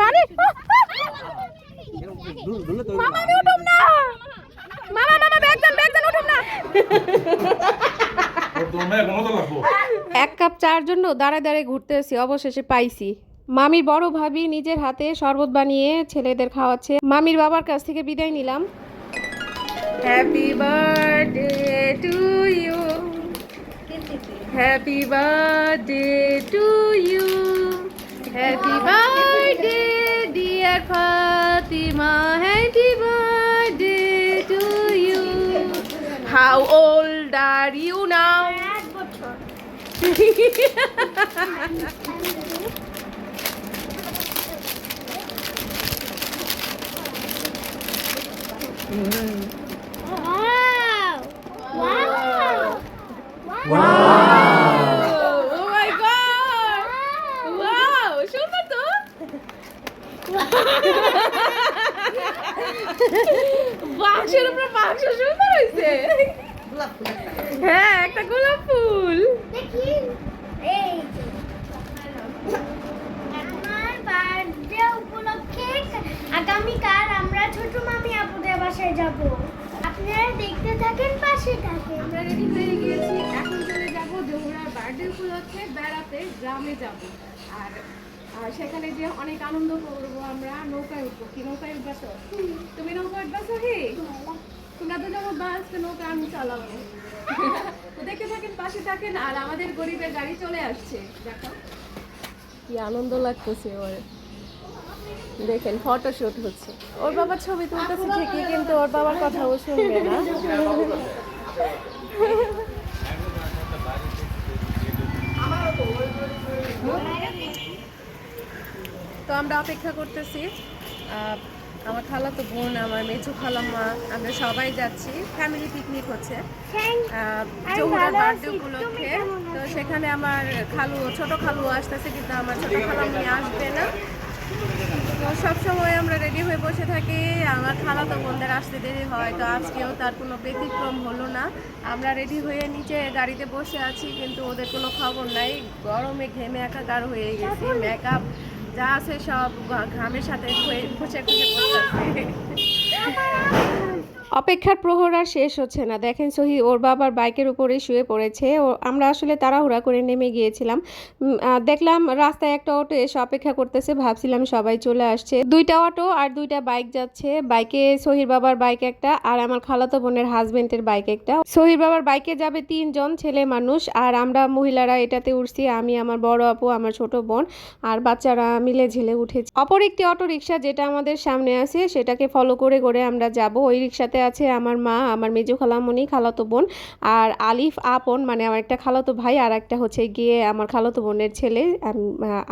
পানি মামা আমি উঠুম না মামা মামা ব্যাগজান উঠুম না এক কাপ চার জন্য দাঁড়ায় দাঁড়ায় ঘুরতেছি অবশেষে পাইছি মামির বড় ভাবি নিজের হাতে শরবত বানিয়ে ছেলেদের খাওয়াচ্ছে মামির বাবার কাছ থেকে বিদায় নিলাম happy birthday to you happy birthday to you happy birthday dear Fatima happy birthday to you how old are you now বাক্সের উপর বাক্স সুন্দর হয়েছে হ্যাঁ একটা গোলাপ ফুল আমার বার্থডে উপলক্ষে আগামীকাল আমরা ছোট মামি আপুদের বাসায় যাব আপনারা দেখতে থাকেন পাশে থাকেন আমরা রেডি হয়ে গিয়েছি এখন চলে যাব জহুরার বার্থডে উপলক্ষে বেড়াতে গ্রামে যাব আর সেখানে যে অনেক আনন্দ করবো আমরা নৌকায় উঠবো কি নৌকায় উঠবা তো তুমি নৌকা উঠবা সহি তোমরা তো যাবো বাস নৌকা আমি চালাবো তো দেখতে থাকেন পাশে থাকেন আর আমাদের গরিবের গাড়ি চলে আসছে দেখো কি আনন্দ লাগতেছে ওর দেখেন ফটোশুট হচ্ছে ওর বাবার ছবি তুলতেছে ঠিকই কিন্তু ওর বাবার কথা ও শুনবে না তো আমরা অপেক্ষা করতেছি আমার খালাতো বোন আমার মেজো খালাম্মা আমরা সবাই যাচ্ছি ফ্যামিলি পিকনিক হচ্ছে জহুরার বার্থডে উপলক্ষে তো সেখানে আমার খালু ছোট খালু আসতেছে কিন্তু আমার ছোট খালাম্মি আসবে না তো সবসময় আমরা রেডি হয়ে বসে থাকি আমার খালাতো বোনদের আসতে দেরি হয় তো আজকেও তার কোনো ব্যতিক্রম হলো না আমরা রেডি হয়ে নিচে গাড়িতে বসে আছি কিন্তু ওদের কোনো খবর নাই গরমে ঘেমে একাকার হয়ে গেছি মেকআপ যা আছে সব ঘামের সাথে খুঁজে পড়তেছে অপেক্ষার প্রহর আর শেষ হচ্ছে না দেখেন সহি ওর বাবার বাইকের উপরে শুয়ে পড়েছে আমরা আসলে তাড়াহুড়া করে নেমে গিয়েছিলাম দেখলাম রাস্তায় একটা অটো এসে অপেক্ষা করতেছে ভাবছিলাম সবাই চলে আসছে দুইটা অটো আর দুইটা বাইক যাচ্ছে বাইকে সহির বাবার বাইক একটা আর আমার খালাতো বোনের হাজবেন্ডের বাইক একটা সহির বাবার বাইকে যাবে 3 জন ছেলে মানুষ আর আমরা মহিলারা এটাতে উঠছি আমি আমার বড় আপু আমার ছোট বোন আর বাচ্চারা মিলে ঝিলে উঠেছি অপর একটি অটো রিক্সা যেটা আমাদের সামনে আছে সেটাকে ফলো করে করে আমরা যাব ওই রিক্সাতে আছে আমার মা আমার মেজো খালামণি খালাতো বোন আর আলিফ আপন মানে আমার একটা খালাতো ভাই আর একটা হচ্ছে গিয়ে আমার খালাতো বোনের ছেলে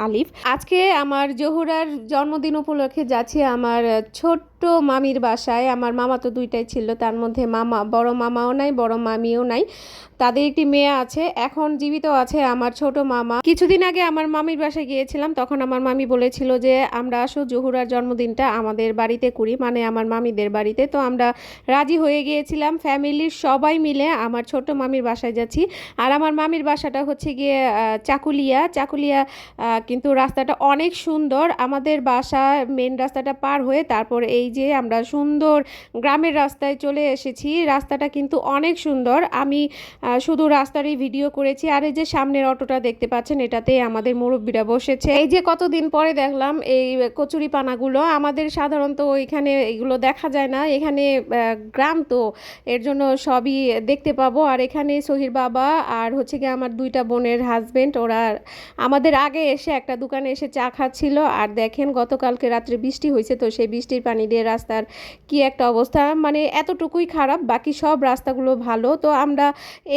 আলিফ আজকে আমার জহুরার জন্মদিন উপলক্ষে যাচ্ছি আমার ছোট্ট মামির বাসায় আমার মামা তো দুইটাই ছিল তার মধ্যে মামা বড় মামাও নাই বড় মামিও নাই তাদের একটি মেয়ে আছে এখন জীবিত আছে আমার ছোট মামা কিছুদিন আগে আমার মামির বাসায় গিয়েছিলাম তখন আমার মামি বলেছিল যে আমরা আসো জহুরার জন্মদিনটা আমাদের বাড়িতে করি মানে আমার মামিদের বাড়িতে তো আমরা রাজি হয়ে গিয়েছিলাম ফ্যামিলির সবাই মিলে আমার ছোট মামির বাসায় যাচ্ছি আর আমার মামির বাসাটা হচ্ছে গিয়ে চাকুলিয়া কিন্তু রাস্তাটা অনেক সুন্দর আমাদের বাসা মেন রাস্তাটা পার হয়ে তারপর এই যে আমরা সুন্দর গ্রামের রাস্তায় চলে এসেছি রাস্তাটা কিন্তু অনেক সুন্দর আমি শুধু রাস্তারই ভিডিও করেছি আর এই যে সামনের অটোটা দেখতে পাচ্ছেন এটাতে আমাদের মুরব্বীরা বসেছে এই যে কতদিন পরে দেখলাম এই কচুরি পানাগুলো আমাদের সাধারণত এখানে এগুলো দেখা যায় না এখানে গ্রাম তো এর জন্য সবই দেখতে পাবো আর এখানে সহির বাবা আর হচ্ছে গিয়ে আমার দুইটা বোনের হাজবেন্ড ওরা আমাদের আগে এসে একটা দোকানে এসে চা খাচ্ছিল আর দেখেন গতকালকে রাত্রে বৃষ্টি হয়েছে তো সেই বৃষ্টির পানি দিয়ে রাস্তার কি একটা অবস্থা মানে এতটুকুই খারাপ বাকি সব রাস্তাগুলো ভালো তো আমরা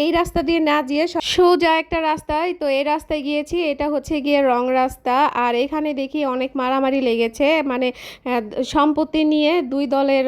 এই রাস্তা দিয়ে না গিয়ে সোজা একটা রাস্তায় তো এই রাস্তায় গিয়েছি এটা হচ্ছে গিয়ে রং রাস্তা আর এখানে দেখি অনেক মারামারি লেগেছে মানে সম্পত্তি নিয়ে দুই দলের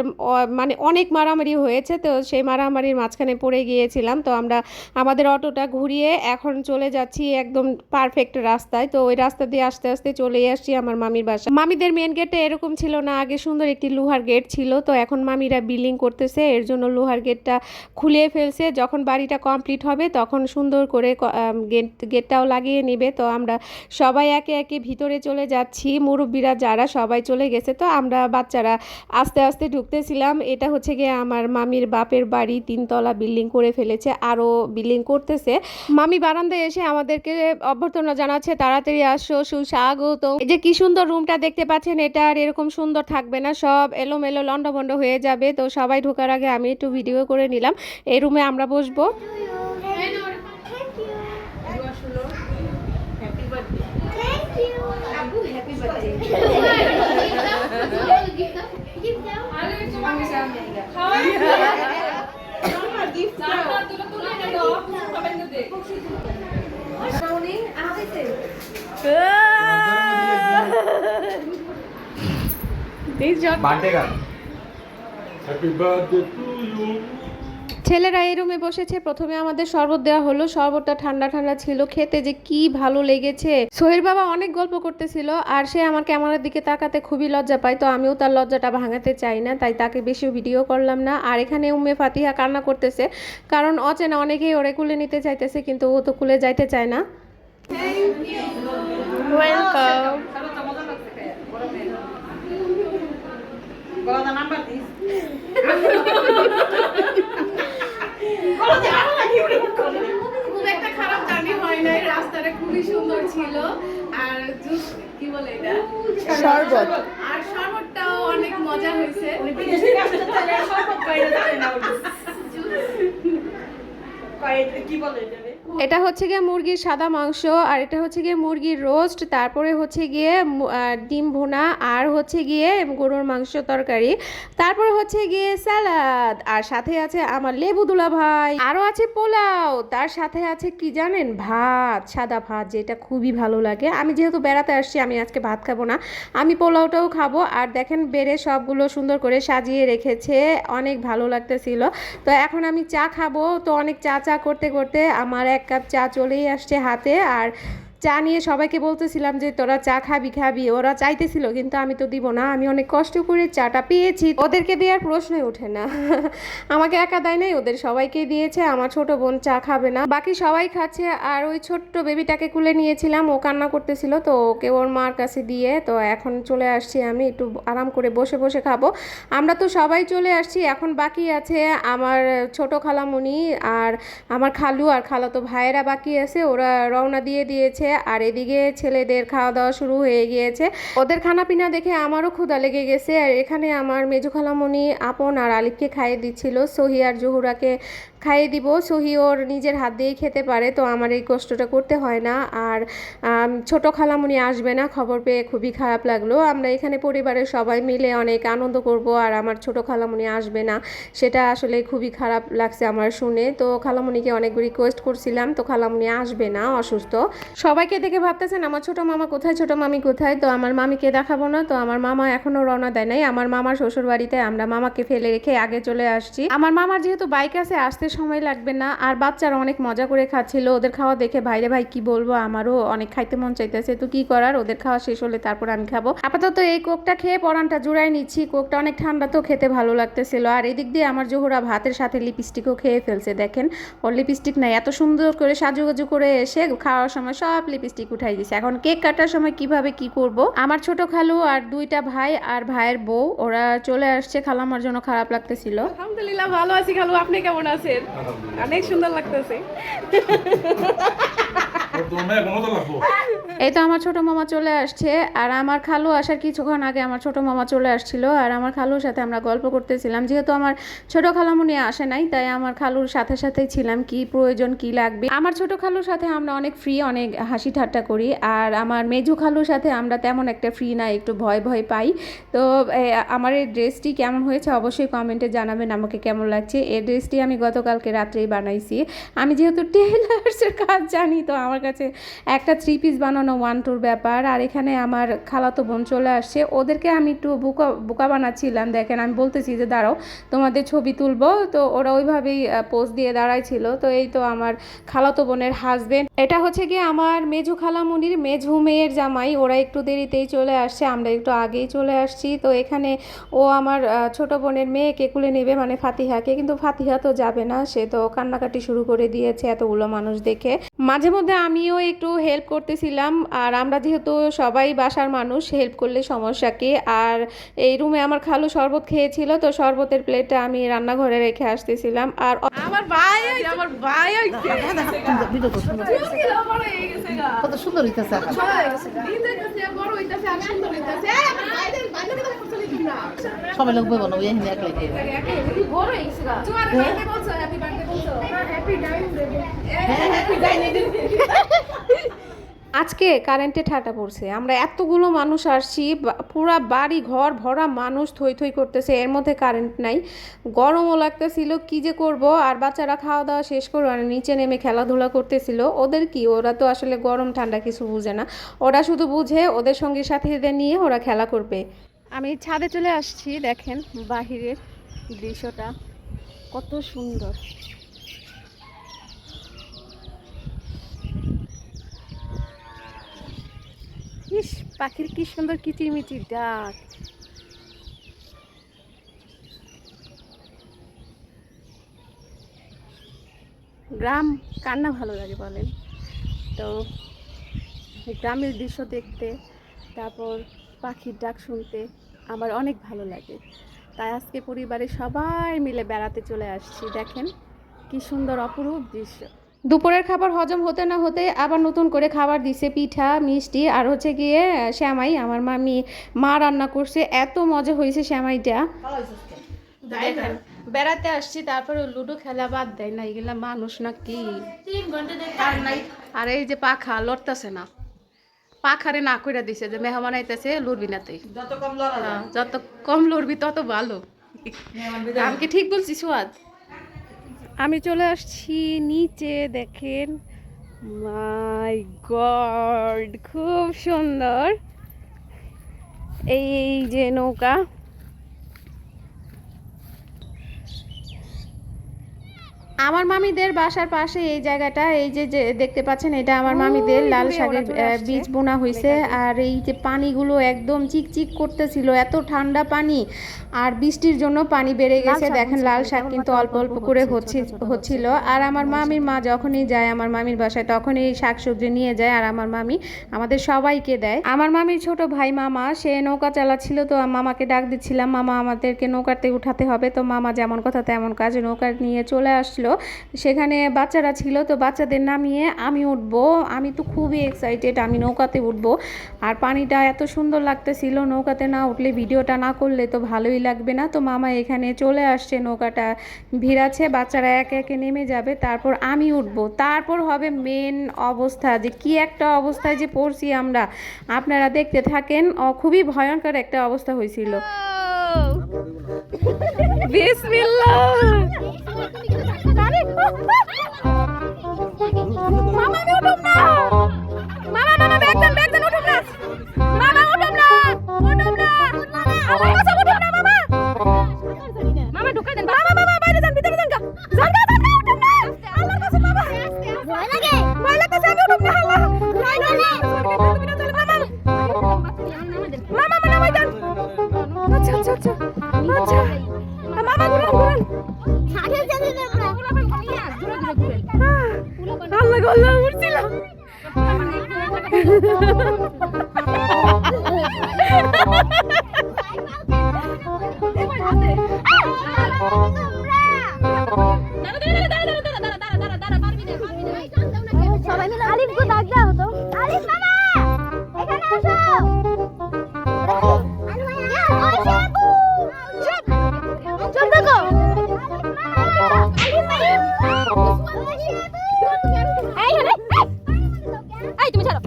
মানে অনেক মারামারি হয়েছে তো সেই মারামারির মাঝখানে পড়ে গিয়েছিলাম তো আমরা আমাদের অটোটা ঘুরিয়ে এখন চলে যাচ্ছি একদম পারফেক্ট রাস্তায় তো ওই রাস্তা দিয়ে আস্তে আস্তে চলে আসছি আমার মামির বাসা মামিদের মেন গেটে এরকম ছিল না আগে সুন্দর একটি লোহার গেট ছিল, তো এখন মামিরা বিল্ডিং করতেছে, এর জন্য লোহার গেটটা খুলে ফেলছে। যখন বাড়িটা কমপ্লিট হবে তখন সুন্দর করে গেটটাও লাগিয়ে নেবে। তো আমরা সবাই একে একে ভিতরে চলে যাচ্ছি, মুরব্বীরা যারা সবাই চলে গেছে, তো আমরা বাচ্চারা আস্তে আস্তে ঢুকতেছিলাম। এটা হচ্ছে গিয়ে আমার মামির বাপের বাড়ি, 3 তলা বিল্ডিং করে ফেলেছে, আরও বিল্ডিং করতেছে। মামি বারান্দায় এসে আমাদেরকে অভ্যর্থনা জানাচ্ছে, তাড়াতাড়ি আসো, সুস্বাগত। এই যে কি সুন্দর রুমটা দেখতে পাচ্ছেন, এটা আর এরকম সুন্দর থাকবে না, সব এলোমেলো লন্ডভন্ড হয়ে যাবে। তো সবাই ঢোকার আগে আমি একটু ভিডিও করে নিলাম। এই রুমে আমরা বসবো। ছেলেরা এই রুমে বসেছে। প্রথমে আমাদের শরবত দেওয়া হলো, শরবতটা ঠান্ডা ঠান্ডা ছিল, খেতে যে কি ভালো লেগেছে। সোহেল বাবা অনেক গল্প করতেছিল, আর সে আমার ক্যামেরার দিকে তাকাতে খুবই লজ্জা পায়, তো আমিও তার লজ্জাটা ভাঙাতে চাই না, তাই তাকে বেশি ভিডিও করলাম না। আর এখানে উম্মে ফাতিহা কান্না করতেছে, কারণ অচেনা অনেকেই ওরে কুলে নিতে চাইতেছে, কিন্তু ও তো কুলে যাইতে চায় না। ওয়েলকাম। খুব একটা খারাপ জার্নি হয় নাই, রাস্তাটা খুবই সুন্দর ছিল, আর জুস কি বলে এটা, শরবত, আর শরবতটাও অনেক মজা হয়েছে। এটা হচ্ছে গিয়ে মুরগির সাদা মাংস, আর এটা হচ্ছে গিয়ে মুরগির রোস্ট, তারপরে হচ্ছে গিয়ে ডিম ভুনা, আর হচ্ছে গিয়ে গরুর মাংস তরকারি, তারপরে হচ্ছে গিয়ে স্যালাড, আর সাথে আছে আমার লেবু দুলা ভাই, আরও আছে পোলাও, তার সাথে আছে কি জানেন, ভাত, সাদা ভাত, যেটা খুবই ভালো লাগে। আমি যেহেতু বেড়াতে আসছি, আমি আজকে ভাত খাবো না, আমি পোলাওটাও খাবো। আর দেখেন বেড়ে সবগুলো সুন্দর করে সাজিয়ে রেখেছে, অনেক ভালো লাগতেছিল। তো এখন আমি চা খাবো, তো অনেক চা করতে করতে আমার 1 কাপ চা চলেই আসছে হাতে। আর চা নিয়ে সবাইকে বলতেছিলাম যে তোরা চা খাবি, ওরা চাইতেছিল, কিন্তু আমি তো দিব না, আমি অনেক কষ্ট করে চাটা পেয়েছি, ওদেরকে দেওয়ার প্রশ্নই ওঠে না। আমাকে একা দেয় নাই, ওদের সবাইকে দিয়েছে। আমার ছোট বোন চা খাবে না, বাকি সবাই খাচ্ছে। আর ওই ছোট্ট বেবিটাকে কুলে নিয়েছিলাম, ও কান্না করতেছিল, তো ওকে ওর মার কাছে দিয়ে তো এখন চলে আসছি, আমি একটু আরাম করে বসে বসে খাবো। আমরা তো সবাই চলে আসছি, এখন বাকি আছে আমার ছোট খালামণি আর আমার খালু আর খালাতো ভাইয়েরা বাকি আছে, ওরা রওনা দিয়ে দিয়েছে। আর এদিকে ছেলেদের খাওয়া দাওয়া শুরু হয়ে গিয়েছে, ওদের খানা পিনা দেখে আমারও ক্ষুধা লেগে গেছে। আর এখানে আমার মেজু খালামণি আপন আর আলিফকে খাইয়ে দিচ্ছিল, সহি আর জহুরাকে খাইয়ে দিব। সহি ওর নিজের হাত দিয়েই খেতে পারে, তো আমার এই কষ্টটা করতে হয় না। আর ছোট খালামণি আসবে না, খবর পেয়ে খুবই খারাপ লাগলো। আমরা এখানে পরিবারের সবাই মিলে অনেক আনন্দ করব, আর আমার ছোট খালামণি আসবে না, সেটা আসলে খুবই খারাপ লাগছে আমার শুনে। তো খালামণিকে অনেক রিকোয়েস্ট করছিলাম, তো খালামণি আসবে না, অসুস্থ। সবাইকে দেখে ভাবতেছেন আমার ছোট মামা কোথায়, ছোট মামি কোথায়, তো আমার মামিকে দেখাবো না। তো আমার মামা এখনো রওনা দেয় নাই, আমার মামার শ্বশুর বাড়িতে আমরা মামাকে ফেলে রেখে আগে চলে আসছি। আমার মামার যেহেতু বাইক আছে, আসতে সময় লাগবে না। আর বাচ্চারা অনেক মজা করে খাচ্ছিল, ওদের খাওয়া দেখে ভাইরে ভাই কি বলবো, আমারও অনেক খাইতে মন চাইতেছে, তো কি করার, ওদের খাওয়া শেষ হলে তারপর আমি খাবো। আপাতত এই কোকটা খেয়ে পরানটা জুড়াই নিচ্ছি, কোকটা অনেক ঠান্ডা, তো খেতে ভালো লাগতেছিল। আর এদিক দিয়ে আমার জোহরা ভাতের সাথে লিপস্টিকও খেয়ে ফেলছে, দেখেন ওর লিপস্টিক নাই, এত সুন্দর করে সাজুগুজু করে এসে খাওয়ার সময় সব লিপস্টিক উঠাই দিছে। এখন কেক কাটার সময় কিভাবে কি করব। আমার ছোট খালু আর 2টা ভাই আর ভাইয়ের বউ ওরা চলে আসছে, খালামার জন্য খারাপ লাগতেছিল। আলহামদুলিল্লাহ ভালো আছি খালু, আপনি কেমন আছেন? অনেক সুন্দর লাগতেছে। এই তো আমার ছোট মামা চলে আসছে, আর আমার খালু আসার কিছুক্ষণ আগে আমার ছোট মামা চলে আসছিল, আর আমার খালুর সাথে আমরা গল্প করতেছিলাম। যেহেতু আমার ছোট খালামণি আসে নাই, তাই আমার খালুর সাথে সাথেই ছিলাম, কি প্রয়োজন কি লাগবে। আমার ছোট খালুর সাথে আমরা অনেক ফ্রি, অনেক হাসি ঠাট্টা করি। আর আমার মেজু খালুর সাথে আমরা তেমন একটা ফ্রি না, একটু ভয় পাই। তো আমার এই ড্রেসটি কেমন হয়েছে অবশ্যই কমেন্টে জানাবেন আমাকে কেমন লাগছে। এই ড্রেসটি আমি গতকালকে রাত্রেই বানাইছি। আমি যেহেতু টেলার্সের কাজ জানি, তো আমার কাছে গেছে একটা 3 পিস বানানো 1-2 ব্যাপার। আর এখানে আমার খালাতো বোন চলে আসছে, ওদেরকে আমি একটু বোকা বোকা বানাচ্ছিলাম। দেখেন আমি বলতেছি যে দাঁড়াও তোমাদের ছবি তুলবো, তো ওরা ওইভাবেই পোজ দিয়ে দাঁড়াইছিল। তো এই তো আমার খালাতো বোনের হাজবেন্ড, এটা হচ্ছে কি আমার মেজু খালামুনির মেজু মেয়ের জামাই। ওরা একটু দেরিতেই চলে আসছে, আমরা একটু আগেই চলে আসছি। তো এখানে ও আমার ছোট বোনের মেয়েকে কুলে নেবে, মানে ফাতিহাকে, কিন্তু ফাতিহা তো যাবে না, সে তো কান্নাকাটি শুরু করে দিয়েছে এতগুলো মানুষ দেখে। মাঝে মধ্যে আমিও একটু হেল্প করতেছিলাম, আর আমরা যেহেতু সবাই বাসার মানুষ, হেল্প করলে সমস্যা কি। আর এই রুমে আমার খালু শরবত খেয়েছিল, তো শরবতের প্লেটটা আমি রান্নাঘরে রেখে আসতেছিলাম। আর আমার ভাই কত সুন্দর হইতেছে সবাই লোক বলবো না ওই এখানে এক লেগে আজকে কারেন্টে ঠাটা পড়ছে, আমরা এতগুলো মানুষ আসছি, পুরা বাড়ি ঘর ভরা মানুষ থই থই করতেছে, এর মধ্যে কারেন্ট নাই, গরমও লাগতেছিল, কি যে করব। আর বাচ্চারা খাওয়া দাওয়া শেষ করে মানে নিচে নেমে খেলাধুলা করতেছিল। ওদের কি, ওরা তো আসলে গরম ঠান্ডা কিছু বুঝে না, ওরা শুধু বুঝে ওদের সঙ্গী সাথীদের নিয়ে ওরা খেলা করবে। আমি ছাদে চলে আসছি, দেখেন বাহিরের দৃশ্যটা কত সুন্দর। ইস, পাখির কি সুন্দর কিচিরমিচির ডাক। গ্রাম কার না ভালো লাগে বলেন তো, গ্রামের দৃশ্য দেখতে, তারপর পাখির ডাক শুনতে আমার অনেক ভালো লাগে। তাই আজকে পরিবারের সবাই মিলে বেড়াতে চলে আসছি। দেখেন কি সুন্দর অপরূপ দৃশ্য। দুপুরের খাবার হজম হতে না হতে আবার নতুন করে খাবার দিছে, পিঠা মিষ্টি আর হচ্ছে গিয়ে শ্যামাই। আমার মা রান্না করছে, এত মজা হয়েছে শ্যামাইটা। দেখেন বেড়াতে আসছি, তারপরে লুডো খেলা বাদ দেয় না, এগুলা মানুষ না কি। আর এই যে পাখা লড়তেছে না, পাখারে না কইরা দিছে যে মেহমান আইতেছে লড়বি না তুই, যত কম লড়বি তত ভালো। আমি কি ঠিক বলছি সুয়াদ? আমি চলে আসছি নিচে, দেখেন মাই গড খুব সুন্দর এই যে নৌকা। আমার মামিদের বাসার পাশে এই জায়গাটা, এই যে দেখতে পাচ্ছেন, এটা আমার মামিদের লাল শাকের বীজ বোনা হয়েছে। আর এই যে পানিগুলো একদম চিকচিক করতেছিল, এত ঠান্ডা পানি, আর বৃষ্টির জন্য পানি বেড়ে গেছে। দেখেন লাল শাক কিন্তু অল্প অল্প করে হচ্ছিল। আর আমার মামির মা যখনই যায় আমার মামির বাসায়, তখনই এই শাকসবজি নিয়ে যায়, আর আমার মামি আমাদের সবাইকে দেয়। আমার মামির ছোট ভাই মামা, সে নৌকা চালাচ্ছিল, তো মামাকে ডাক দিচ্ছিলাম, মামা আমাদেরকে নৌকাতে উঠাতে হবে। তো মামা যেমন কথা তেমন কাজ, নৌকা নিয়ে চলে আসলো। সেখানে বাচ্চারা ছিল, তো বাচ্চাদের নামিয়ে আমি উঠবো। আমি তো খুবই এক্সাইটেড, আমি নৌকাতে উঠবো। আর পানিটা এত সুন্দর লাগতেছিল, নৌকাতে না উঠলে ভিডিওটা না করলে তো ভালোই লাগবে না। তো মামা এখানে চলে আসছে, নৌকাটা ভিড়াচ্ছে, বাচ্চারা একে একে নেমে যাবে, তারপর আমি উঠবো, তারপর হবে মেন অবস্থা, যে কি একটা অবস্থায় যে পড়ছি আমরা, আপনারা দেখতে থাকেন। খুবই ভয়ঙ্কর একটা অবস্থা হয়েছিল। বিসমিল্লাহ। মামা আমি উঠুম না, মামা ব্যাগদান উঠুম না, মামা উঠুম না, আল্লাহ কাছে উঠুম না, মামা ঢুকাই দেন, মামা বাইরে যান, ভিতরে যান, উঠুম না, আল্লাহর কাছে মামা ভয় লাগতেছে, আমি উঠুম না, আল্লাহ মামা নামাই দেন। আচ্ছা মামা ঘুরান আল্লাহ গল্লা উঠছিলাম। সবাই মিলে আলিফকে ডাক দাও তো, আলিফ মামা এখানে আসো। চল দেখো এই তুমি ছাড়ো,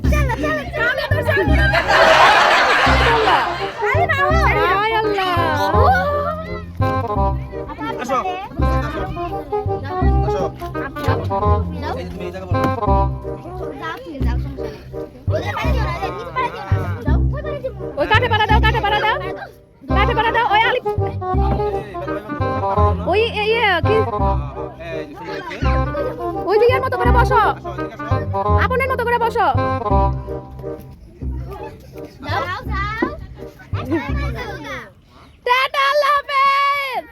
ওই দিকের মতো করে বসো, আপনার মতো করে বসো। টাটা, আল্লাহ হাফেজ।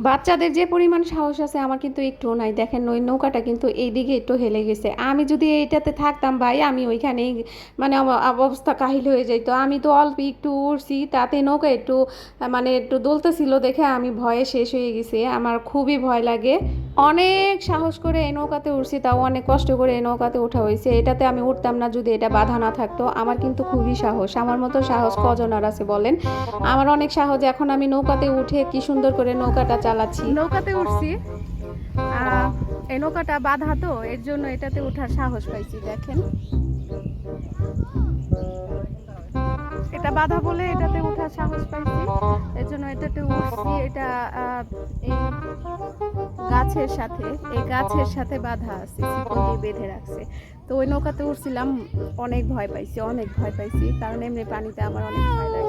বাচ্চাদের যে পরিমাণ সাহস আছে আমার কিন্তু একটুও নাই। দেখেন ওই নৌকাটা কিন্তু এইদিকে একটু হেলে গেছে। আমি যদি এইটাতে থাকতাম ভাই, আমি ওইখানেই মানে আমার অবস্থা কাহিল হয়ে যেত। আমি তো অল্প একটু উঠছি, তাতে নৌকা একটু মানে একটু দুলতেছিল দেখে আমি ভয়ে শেষ হয়ে গেছি। আমার খুবই ভয় লাগে। অনেক সাহস করে এই নৌকাতে উঠছি, তাও অনেক কষ্ট করে এই নৌকাতে ওঠা হয়েছে। এটাতে আমি উঠতাম না যদি এটা বাধা না থাকতো। আমার কিন্তু খুবই সাহস। আমার মতো সাহস কজনের আছে বলেন? আমার অনেক সাহস। এখন আমি নৌকাতে উঠে কি সুন্দর করে নৌকাটা চালাচ্ছি। নৌকাতে উঠছি, এই নৌকাটা বাধা তো, এর জন্য এটাতে ওঠার সাহস পাইছি। দেখেন এটা বাধা বলে এটাতে ওঠার সাহস পাইছি, এর জন্য এটাতে উঠছি। এটা এই গাছের সাথে বাধা আছে, শিকল দিয়ে বেঁধে রাখছে। তো ওই নৌকাতে উঠছিলাম, অনেক ভয় পাইছি, কারণ এমনি পানিতে আমার অনেক ভয় লাগে।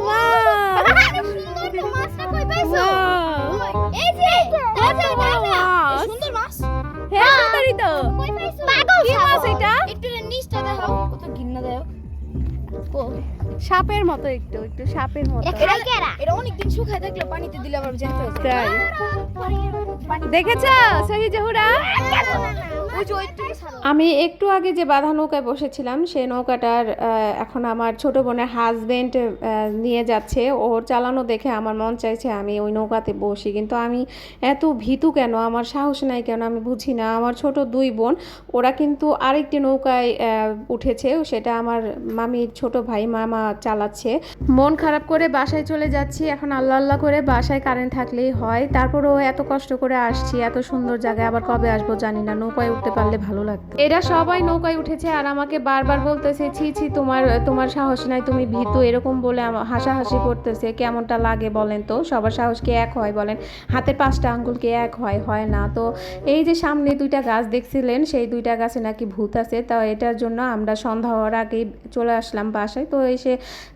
সাপের মতো, একটু একটু সাপের মতো। এটা অনেকদিন শুকায় থাকলে পানিতে দিলে আবার জ্যান্ত হয়ে যায়। তাই দেখেছো সহি জহুরা? আমি একটু আগে যে বাঁধা নৌকায় বসেছিলাম, সেই নৌকাটার এখন আমার ছোট বোনের হাজবেন্ড নিয়ে যাচ্ছে। ওর চালানো দেখে আমার মন চাইছে আমি ওই নৌকাতে বসি, কিন্তু আমি এত ভীতু কেন, আমার সাহস নাই কেন আমি বুঝি না। আমার ছোট দুই বোন, ওরা কিন্তু আরেকটি নৌকায় উঠেছে, সেটা আমার মামির ছোট ভাই মামা চালাচ্ছে। মন খারাপ করে বাসায় চলে যাচ্ছি এখন। আল্লাহ আল্লাহ করে বাসায় কারেন্ট থাকলেই হয়। তারপরও এত কষ্ট করে আসছি, এত সুন্দর জায়গায়, আবার কবে আসবো জানি না। নৌকায় উঠতে পারলে ভালো লাগতো। এরা সবাই নৌকায় উঠেছে আর আমাকে বারবার বলতেছে ছি ছি তোমার সাহস নাই, তুমি ভীতু, এরকম বলে হাসাহাসি করতেছে। কেমনটা লাগে বলেন তো? সবার সাহস কি এক হয় বলেন? হাতের 5টা আঙ্গুল কি এক হয়? হয় না। তো এই যে সামনে 2টা গাছ দেখছিলেন, সেই 2টা গাছে নাকি ভূত আছে। তো এটার জন্য আমরা সন্ধ্যা হওয়ার আগেই চলে আসলাম বাসায়। তো এসে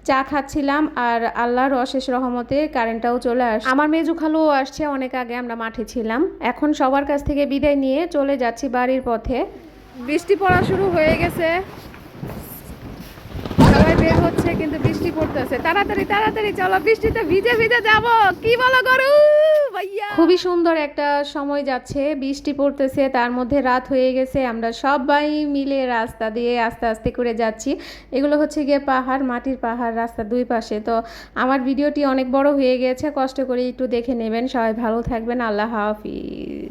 চা খাচ্ছিলাম, আর আল্লাহর অশেষ রহমতে কারেন্টটাও চলে আসছে। আমার মেজু খালুও আসছে, অনেক আগে আমরা মাঠে ছিলাম। এখন সবার কাছ থেকে বিদায় নিয়ে চলে যাচ্ছি বাড়ির পথে। বৃষ্টি পড়া শুরু হয়ে গেছে, সবাই বের হচ্ছে কিন্তু বৃষ্টি পড়তেছে। তাড়াতাড়ি তাড়াতাড়ি চলো, বৃষ্টিতে ভিজে ভিজে যাব। কি বলো গরু ভাইয়া? খুবই সুন্দর একটা সময় যাচ্ছে, বৃষ্টি পড়তেছে, তার মধ্যে রাত হয়ে গেছে। আমরা সবাই মিলে রাস্তা দিয়ে আস্তে আস্তে করে যাচ্ছি। এগুলো হচ্ছে গিয়ে পাহাড়, মাটির পাহাড়, রাস্তার 2 পাশে। তো আমার ভিডিওটি অনেক বড় হয়ে গেছে, কষ্ট করে একটু দেখে নেবেন। সবাই ভালো থাকবেন, আল্লাহ হাফিজ।